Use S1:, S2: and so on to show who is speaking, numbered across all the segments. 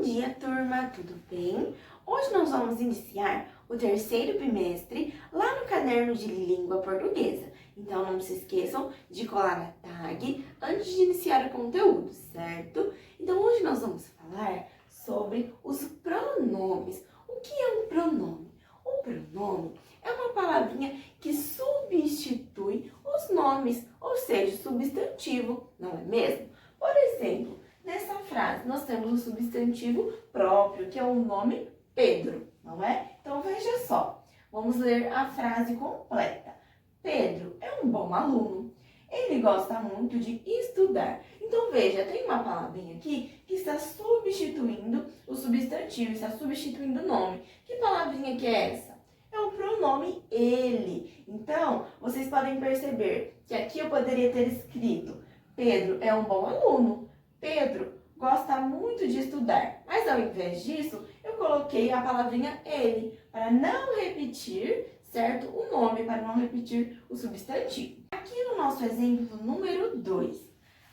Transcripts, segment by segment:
S1: dia, turma! Tudo bem? Hoje nós vamos iniciar o terceiro bimestre lá no caderno de língua portuguesa. Então não se esqueçam de colar a tag antes de iniciar o conteúdo, certo? Então hoje nós vamos falar sobre os pronomes. O que é um pronome? O pronome é uma palavrinha que substitui os nomes, ou seja, substantivo, não é mesmo? Por exemplo, nessa frase nós temos o substantivo próprio, que é o nome Pedro, não é? Então veja só, vamos ler a frase completa. Pedro é um bom aluno. Ele gosta muito de estudar. Então veja, tem uma palavrinha aqui que está substituindo o substantivo, está substituindo o nome. Que palavrinha que é essa? É o pronome ele. Então, vocês podem perceber que aqui eu poderia ter escrito Pedro é um bom aluno. Pedro gosta muito de estudar. Mas ao invés disso, eu coloquei a palavrinha ele para não repetir, certo? O nome, para não repetir o substantivo. Aqui no nosso exemplo número 2,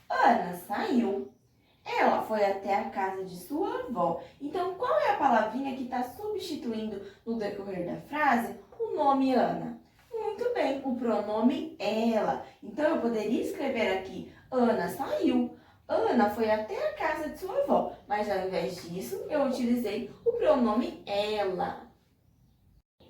S1: Ana saiu. Ela foi até a casa de sua avó. Então, qual é a palavrinha que está substituindo no decorrer da frase o nome Ana? Muito bem, o pronome ela. Então, eu poderia escrever aqui, Ana saiu. Ana foi até a casa de sua avó, mas ao invés disso, eu utilizei o pronome ela.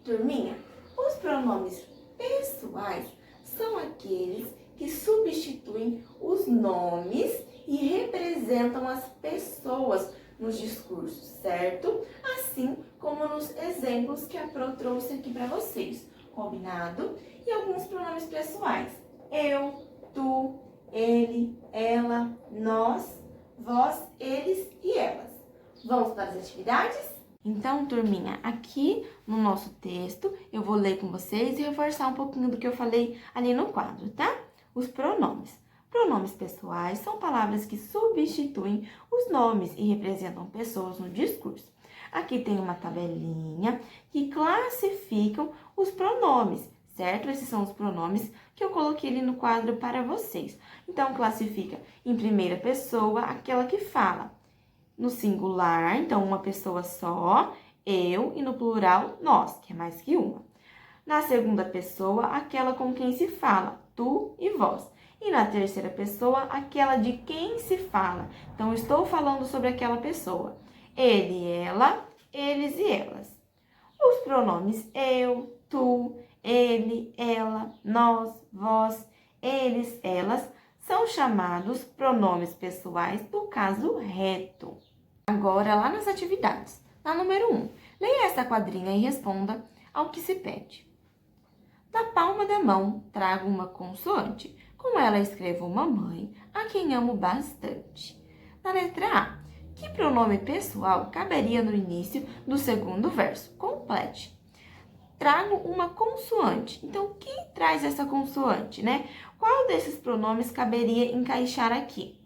S1: Turminha, os pronomes pessoais são aqueles que substituem os nomes e representam as pessoas nos discursos, certo? Assim como nos exemplos que a Pro trouxe aqui para vocês, combinado? E alguns pronomes pessoais, eu, tu, ele, ela, nós, vós, eles e elas. Vamos para as atividades? Então, turminha, aqui no nosso texto, eu vou ler com vocês e reforçar um pouquinho do que eu falei ali no quadro, tá? Os pronomes. Pronomes pessoais são palavras que substituem os nomes e representam pessoas no discurso. Aqui tem uma tabelinha que classificam os pronomes, certo? Esses são os pronomes que eu coloquei ali no quadro para vocês. Então, classifica em primeira pessoa aquela que fala. No singular, então, uma pessoa só, eu, e no plural, nós, que é mais que uma. Na segunda pessoa, aquela com quem se fala, tu e vós. E na terceira pessoa, aquela de quem se fala. Então, estou falando sobre aquela pessoa. Ele, ela, eles e elas. Os pronomes eu, tu, ele, ela, nós, vós, eles, elas, são chamados pronomes pessoais do caso reto. Agora, lá nas atividades. Na número 1, leia esta quadrinha e responda ao que se pede. Da palma da mão, trago uma consoante. Com ela escrevo mamãe, a quem amo bastante. Na letra A, que pronome pessoal caberia no início do segundo verso? Complete. Trago uma consoante. Então, quem traz essa consoante, né? Qual desses pronomes caberia encaixar aqui?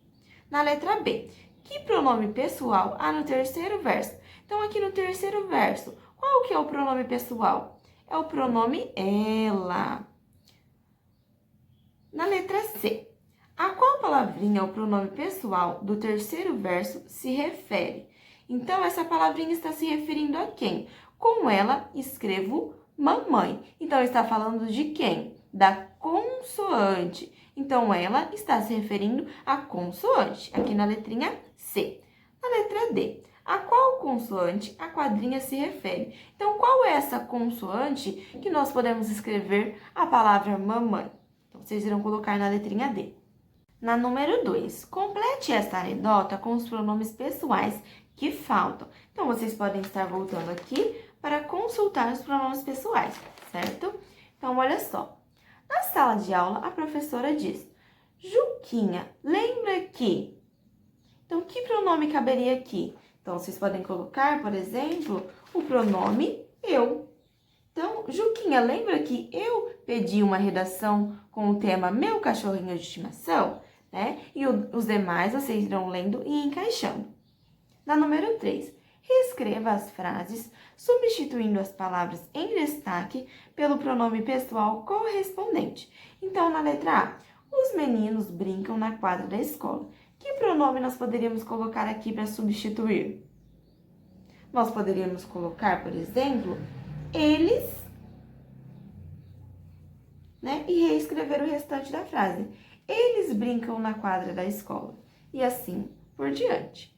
S1: Na letra B, que pronome pessoal há no terceiro verso? Então, aqui no terceiro verso, qual que é o pronome pessoal? É o pronome ela. Na letra C, a qual palavrinha o pronome pessoal do terceiro verso se refere? Então, essa palavrinha está se referindo a quem? Com ela, escrevo mamãe. Então, está falando de quem? Da consoante. Então, ela está se referindo à consoante, aqui na letrinha C. Na letra D, a qual consoante a quadrinha se refere? Então, qual é essa consoante que nós podemos escrever a palavra mamãe? Então, vocês irão colocar na letrinha D. Na número 2, complete esta anedota com os pronomes pessoais que faltam. Então, vocês podem estar voltando aqui para consultar os pronomes pessoais, certo? Então, olha só. Na sala de aula, a professora diz, Juquinha, lembra que... Então, que pronome caberia aqui? Então, vocês podem colocar, por exemplo, o pronome eu. Então, Juquinha, lembra que eu pedi uma redação com o tema Meu Cachorrinho de Estimação? Né? E os demais vocês irão lendo e encaixando. Na número 3, reescreva as frases substituindo as palavras em destaque pelo pronome pessoal correspondente. Então, na letra A, os meninos brincam na quadra da escola. Que pronome nós poderíamos colocar aqui para substituir? nós poderíamos colocar, por exemplo, eles, né? E reescrever o restante da frase. Eles brincam na quadra da escola. E assim por diante.